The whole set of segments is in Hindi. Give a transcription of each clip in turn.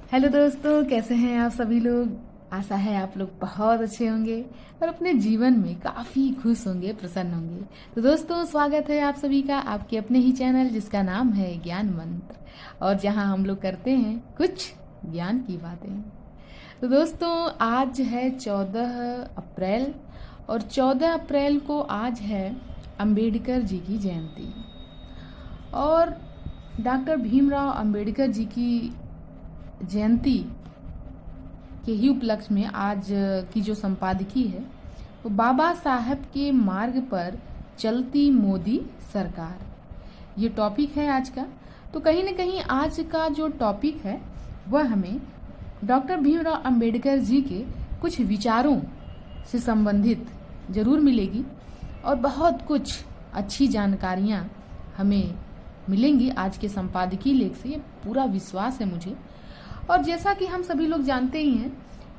हेलो दोस्तों, कैसे हैं आप सभी लोग। आशा है आप लोग बहुत अच्छे होंगे और अपने जीवन में काफ़ी खुश होंगे, प्रसन्न होंगे। तो दोस्तों, स्वागत है आप सभी का आपके अपने ही चैनल जिसका नाम है ज्ञान मंत्र, और जहां हम लोग करते हैं कुछ ज्ञान की बातें। तो दोस्तों, आज है 14 अप्रैल, और 14 अप्रैल को आज है अंबेडकर जी की जयंती। और डॉक्टर भीमराव अंबेडकर जी की जयंती के ही उपलक्ष्य में आज की जो संपादकीय है वो बाबा साहब के मार्ग पर चलती मोदी सरकार, ये टॉपिक है आज का। तो कहीं ना कहीं आज का जो टॉपिक है वह हमें डॉक्टर भीमराव अंबेडकर जी के कुछ विचारों से संबंधित जरूर मिलेगी, और बहुत कुछ अच्छी जानकारियाँ हमें मिलेंगी आज के संपादकीय लेख से, ये पूरा विश्वास है मुझे। और जैसा कि हम सभी लोग जानते ही हैं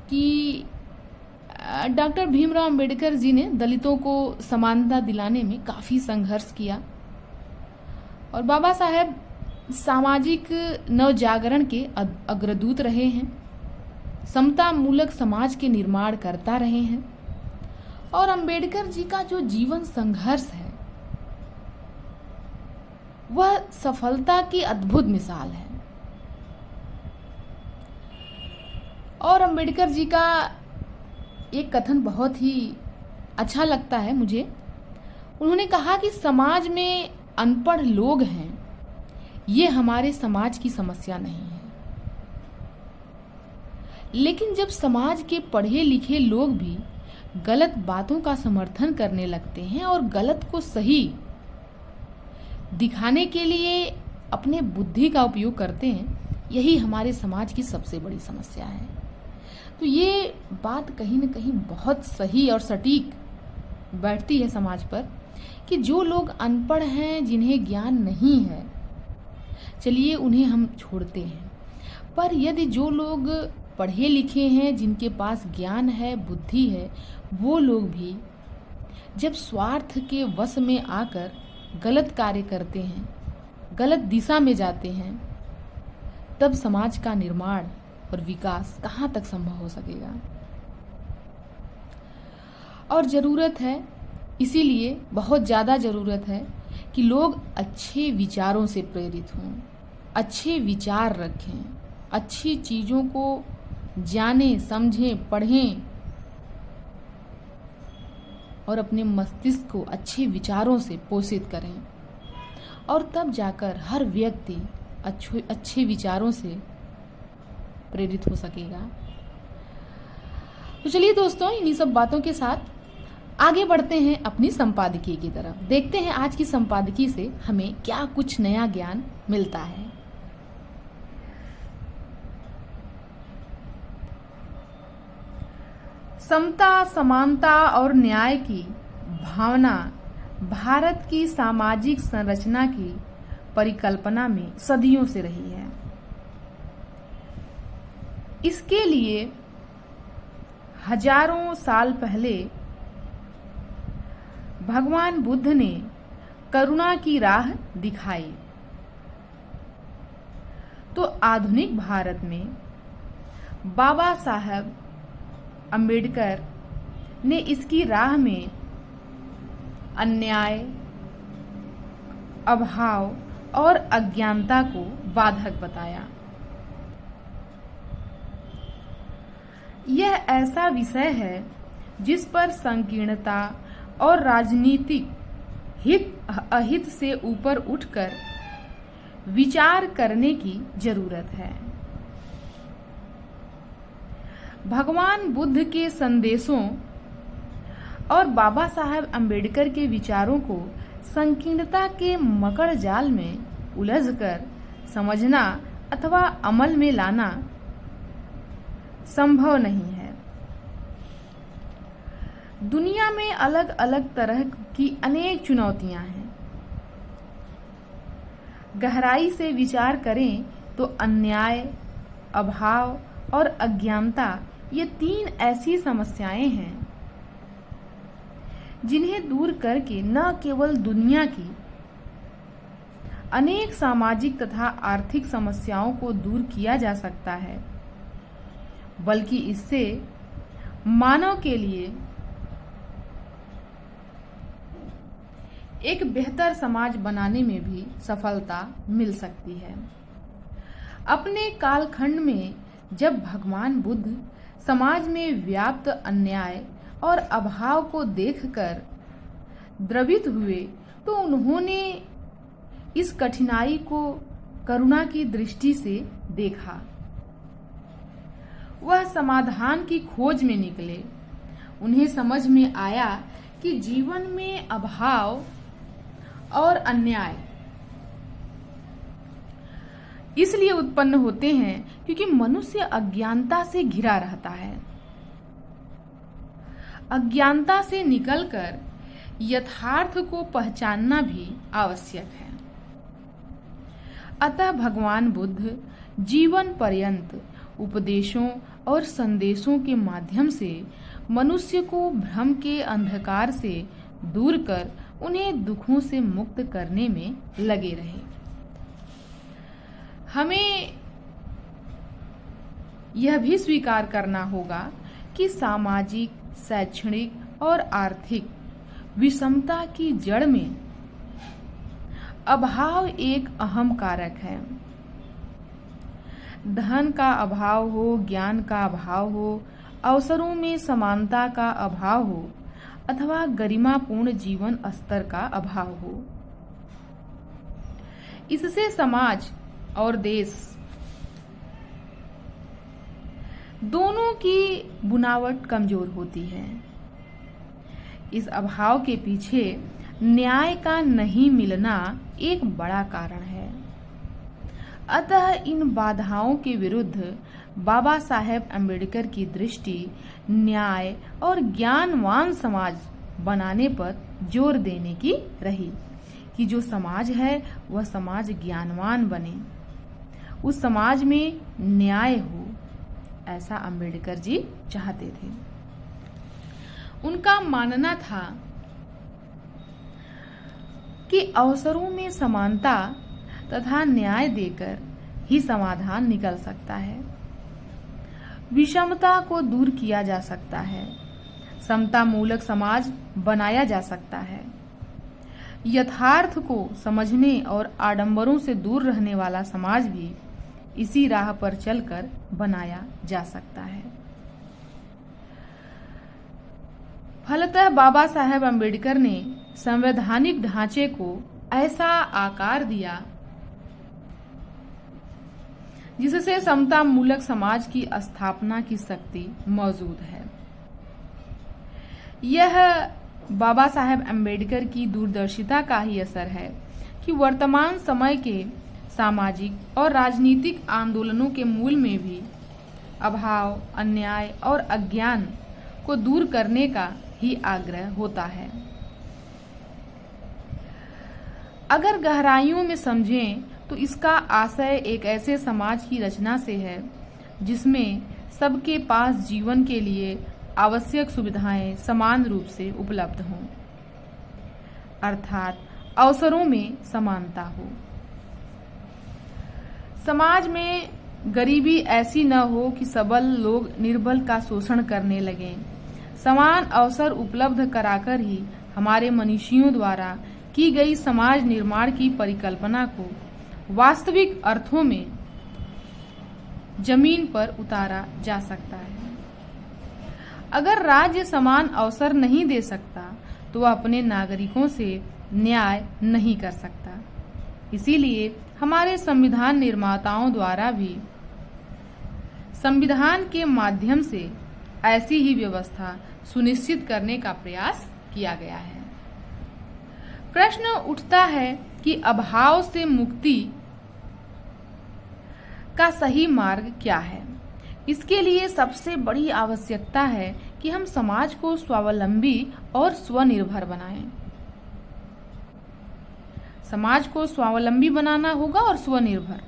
कि डॉक्टर भीमराव अंबेडकर जी ने दलितों को समानता दिलाने में काफ़ी संघर्ष किया, और बाबा साहेब सामाजिक नवजागरण के अग्रदूत रहे हैं, समता मूलक समाज के निर्माण करता रहे हैं। और अंबेडकर जी का जो जीवन संघर्ष है वह सफलता की अद्भुत मिसाल है। और अंबेडकर जी का एक कथन बहुत ही अच्छा लगता है मुझे। उन्होंने कहा कि समाज में अनपढ़ लोग हैं, ये हमारे समाज की समस्या नहीं है, लेकिन जब समाज के पढ़े लिखे लोग भी गलत बातों का समर्थन करने लगते हैं और गलत को सही दिखाने के लिए अपने बुद्धि का उपयोग करते हैं, यही हमारे समाज की सबसे बड़ी समस्या है। तो ये बात कहीं ना कहीं बहुत सही और सटीक बैठती है समाज पर कि जो लोग अनपढ़ हैं, जिन्हें ज्ञान नहीं है, चलिए उन्हें हम छोड़ते हैं, पर यदि जो लोग पढ़े लिखे हैं, जिनके पास ज्ञान है, बुद्धि है, वो लोग भी जब स्वार्थ के वश में आकर गलत कार्य करते हैं, गलत दिशा में जाते हैं, तब समाज का निर्माण और विकास कहाँ तक संभव हो सकेगा। और ज़रूरत है, इसीलिए बहुत ज़्यादा ज़रूरत है कि लोग अच्छे विचारों से प्रेरित हों, अच्छे विचार रखें, अच्छी चीज़ों को जानें, समझें, पढ़ें, और अपने मस्तिष्क को अच्छे विचारों से पोषित करें, और तब जाकर हर व्यक्ति अच्छे विचारों से प्रेरित हो सकेगा। तो चलिए दोस्तों, इन्हीं सब बातों के साथ आगे बढ़ते हैं अपनी संपादकीय की तरफ। देखते हैं आज की संपादकीय से हमें क्या कुछ नया ज्ञान मिलता है। समता, समानता और न्याय की भावना भारत की सामाजिक संरचना की परिकल्पना में सदियों से रही है। इसके लिए हजारों साल पहले भगवान बुद्ध ने करुणा की राह दिखाई। तो आधुनिक भारत में बाबा साहब अंबेडकर ने इसकी राह में अन्याय, अभाव और अज्ञानता को बाधक बताया। यह ऐसा विषय है जिस पर संकीर्णता और राजनीतिक हित अहित से ऊपर उठकर विचार करने की जरूरत है। भगवान बुद्ध के संदेशों और बाबा साहब अंबेडकर के विचारों को संकीर्णता के मकड़ जाल में उलझकर समझना अथवा अमल में लाना संभव नहीं है। दुनिया में अलग अलग तरह की अनेक चुनौतियां हैं। गहराई से विचार करें तो अन्याय, अभाव और अज्ञानता, ये 3 ऐसी समस्याएं हैं जिन्हें दूर करके न केवल दुनिया की अनेक सामाजिक तथा आर्थिक समस्याओं को दूर किया जा सकता है, बल्कि इससे मानव के लिए एक बेहतर समाज बनाने में भी सफलता मिल सकती है। अपने कालखंड में जब भगवान बुद्ध समाज में व्याप्त अन्याय और अभाव को देखकर द्रवित हुए तो उन्होंने इस कठिनाई को करुणा की दृष्टि से देखा। वह समाधान की खोज में निकले। उन्हें समझ में आया कि जीवन में अभाव और अन्याय इसलिए उत्पन्न होते हैं क्योंकि मनुष्य अज्ञानता से घिरा रहता है। अज्ञानता से निकलकर यथार्थ को पहचानना भी आवश्यक है। अतः भगवान बुद्ध जीवन पर्यंत उपदेशों और संदेशों के माध्यम से मनुष्य को भ्रम के अंधकार से दूर कर उन्हें दुखों से मुक्त करने में लगे रहे। हमें यह भी स्वीकार करना होगा कि सामाजिक, शैक्षणिक और आर्थिक विषमता की जड़ में अभाव एक अहम कारक है। धन का अभाव हो, ज्ञान का अभाव हो, अवसरों में समानता का अभाव हो अथवा गरिमापूर्ण जीवन स्तर का अभाव हो, इससे समाज और देश दोनों की बुनावट कमजोर होती है। इस अभाव के पीछे न्याय का नहीं मिलना एक बड़ा कारण है। अतः इन बाधाओं के विरुद्ध बाबा साहेब अम्बेडकर की दृष्टि न्याय और ज्ञानवान समाज बनाने पर जोर देने की रही कि जो समाज है वह समाज ज्ञानवान बने, उस समाज में न्याय हो, ऐसा अम्बेडकर जी चाहते थे। उनका मानना था कि अवसरों में समानता तथा न्याय देकर ही समाधान निकल सकता है, विषमता को दूर किया जा सकता है, समता मूलक समाज बनाया जा सकता है, यथार्थ को समझने और आडंबरों से दूर रहने वाला समाज भी इसी राह पर चलकर बनाया जा सकता है। फलतः बाबा साहेब अम्बेडकर ने संवैधानिक ढांचे को ऐसा आकार दिया जिससे समता मूलक समाज की स्थापना की शक्ति मौजूद है। यह बाबा साहेब अम्बेडकर की दूरदर्शिता का ही असर है कि वर्तमान समय के सामाजिक और राजनीतिक आंदोलनों के मूल में भी अभाव, अन्याय और अज्ञान को दूर करने का ही आग्रह होता है। अगर गहराइयों में समझें तो इसका आशय एक ऐसे समाज की रचना से है जिसमें सबके पास जीवन के लिए आवश्यक सुविधाएं समान रूप से उपलब्ध हों, अर्थात अवसरों में समानता हो। समाज में गरीबी ऐसी न हो कि सबल लोग निर्बल का शोषण करने लगें। समान अवसर उपलब्ध कराकर ही हमारे मनीषियों द्वारा की गई समाज निर्माण की परिकल्पना को वास्तविक अर्थों में जमीन पर उतारा जा सकता है। अगर राज्य समान अवसर नहीं दे सकता तो वह अपने नागरिकों से न्याय नहीं कर सकता। इसीलिए हमारे संविधान निर्माताओं द्वारा भी संविधान के माध्यम से ऐसी ही व्यवस्था सुनिश्चित करने का प्रयास किया गया है। प्रश्न उठता है कि अभाव से मुक्ति का सही मार्ग क्या है। इसके लिए सबसे बड़ी आवश्यकता है कि हम समाज को स्वावलंबी और स्वनिर्भर बनाएं। समाज को स्वावलंबी बनाना होगा और स्वनिर्भर।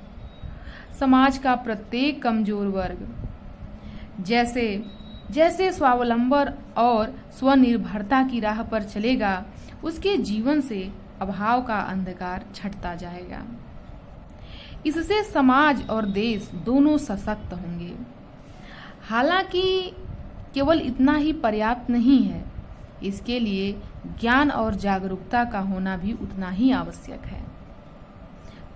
समाज का प्रत्येक कमजोर वर्ग जैसे जैसे स्वावलंबन और स्वनिर्भरता की राह पर चलेगा, उसके जीवन से अभाव का अंधकार छटता जाएगा। इससे समाज और देश दोनों सशक्त होंगे। हालांकि केवल इतना ही पर्याप्त नहीं है, इसके लिए ज्ञान और जागरूकता का होना भी उतना ही आवश्यक है,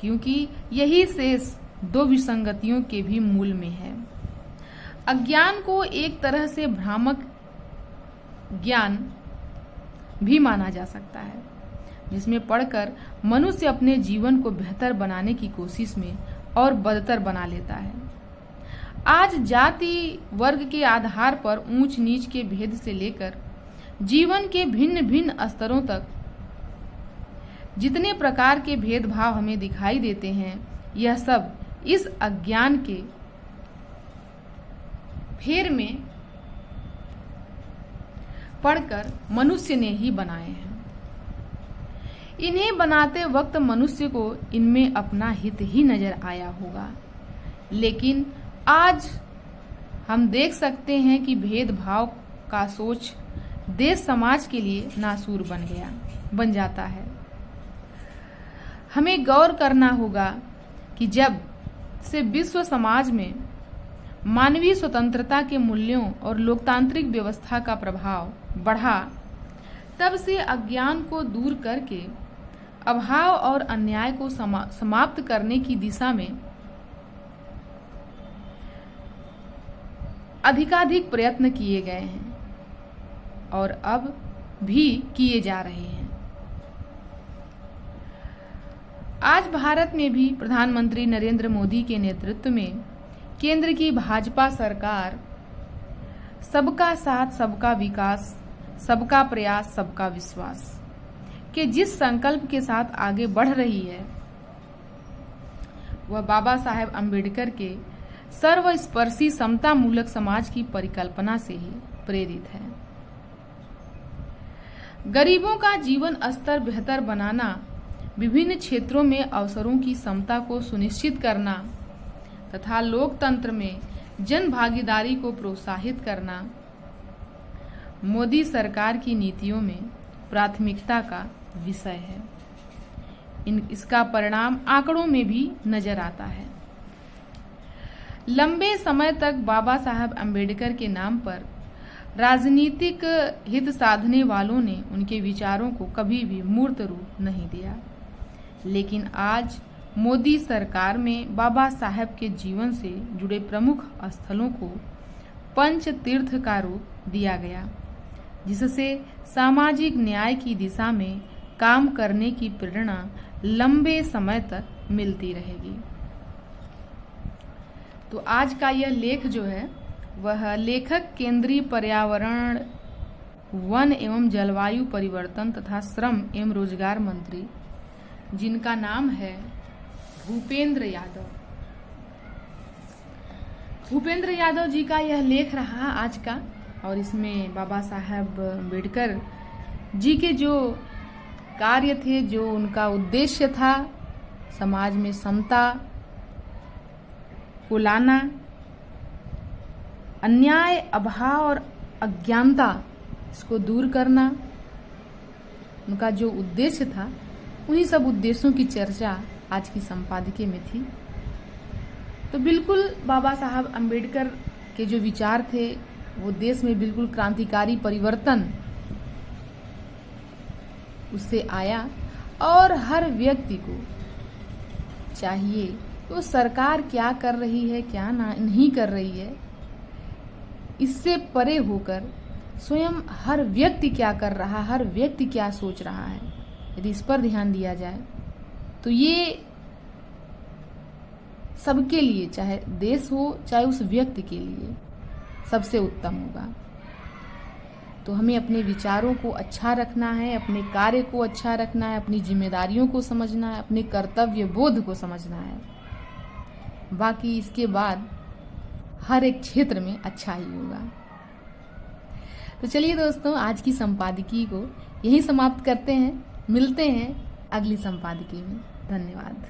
क्योंकि यही शेष दो विसंगतियों के भी मूल में है। अज्ञान को एक तरह से भ्रामक ज्ञान भी माना जा सकता है, जिसमें पढ़कर मनुष्य अपने जीवन को बेहतर बनाने की कोशिश में और बदतर बना लेता है। आज जाति वर्ग के आधार पर ऊंच नीच के भेद से लेकर जीवन के भिन्न भिन्न स्तरों तक जितने प्रकार के भेदभाव हमें दिखाई देते हैं, यह सब इस अज्ञान के फेर में पढ़कर मनुष्य ने ही बनाए हैं। इन्हें बनाते वक्त मनुष्य को इनमें अपना हित ही नजर आया होगा, लेकिन आज हम देख सकते हैं कि भेदभाव का सोच देश समाज के लिए नासूर बन जाता है। हमें गौर करना होगा कि जब से विश्व समाज में मानवीय स्वतंत्रता के मूल्यों और लोकतांत्रिक व्यवस्था का प्रभाव बढ़ा, तब से अज्ञान को दूर करके अभाव और अन्याय को समाप्त करने की दिशा में अधिकाधिक प्रयत्न किए गए हैं और अब भी किए जा रहे हैं। आज भारत में भी प्रधानमंत्री नरेंद्र मोदी के नेतृत्व में केंद्र की भाजपा सरकार सबका साथ, सबका विकास, सबका प्रयास, सबका विश्वास के जिस संकल्प के साथ आगे बढ़ रही है, वह बाबा साहेब अम्बेडकर के सर्वस्पर्शी समता मूलक समाज की परिकल्पना से ही प्रेरित है। गरीबों का जीवन स्तर बेहतर बनाना, विभिन्न क्षेत्रों में अवसरों की समता को सुनिश्चित करना तथा लोकतंत्र में जन भागीदारी को प्रोत्साहित करना मोदी सरकार की नीतियों में प्राथमिकता का विषय है। इसका परिणाम आंकड़ों में भी नजर आता है। लंबे समय तक बाबा साहब अम्बेडकर के नाम पर राजनीतिक हित साधने वालों ने उनके विचारों को कभी भी मूर्त रूप नहीं दिया, लेकिन आज मोदी सरकार में बाबा साहब के जीवन से जुड़े प्रमुख स्थलों को पंच तीर्थ का रूप दिया गया, जिससे सामाजिक न्याय की दिशा में काम करने की प्रेरणा लंबे समय तक मिलती रहेगी। तो आज का यह लेख जो है वह लेखक केंद्रीय पर्यावरण, वन एवं जलवायु परिवर्तन तथा श्रम एवं रोजगार मंत्री, जिनका नाम है भूपेंद्र यादव, भूपेंद्र यादव जी का यह लेख रहा आज का। और इसमें बाबा साहब अम्बेडकर जी के जो कार्य थे, जो उनका उद्देश्य था समाज में समता को लाना, अन्याय, अभाव और अज्ञानता इसको दूर करना, उनका जो उद्देश्य था, उन्हीं सब उद्देश्यों की चर्चा आज की संपादकीय में थी। तो बिल्कुल बाबा साहब अम्बेडकर के जो विचार थे वो देश में बिल्कुल क्रांतिकारी परिवर्तन उससे आया, और हर व्यक्ति को चाहिए तो सरकार क्या कर रही है, क्या नहीं कर रही है, इससे परे होकर स्वयं हर व्यक्ति क्या कर रहा, हर व्यक्ति क्या सोच रहा है, यदि इस पर ध्यान दिया जाए तो ये सबके लिए, चाहे देश हो चाहे उस व्यक्ति के लिए, सबसे उत्तम होगा। तो हमें अपने विचारों को अच्छा रखना है, अपने कार्य को अच्छा रखना है, अपनी जिम्मेदारियों को समझना है, अपने कर्तव्य बोध को समझना है। बाकी इसके बाद हर एक क्षेत्र में अच्छा ही होगा। तो चलिए दोस्तों, आज की संपादकीय को यही समाप्त करते हैं। मिलते हैं अगली संपादकीय में। धन्यवाद।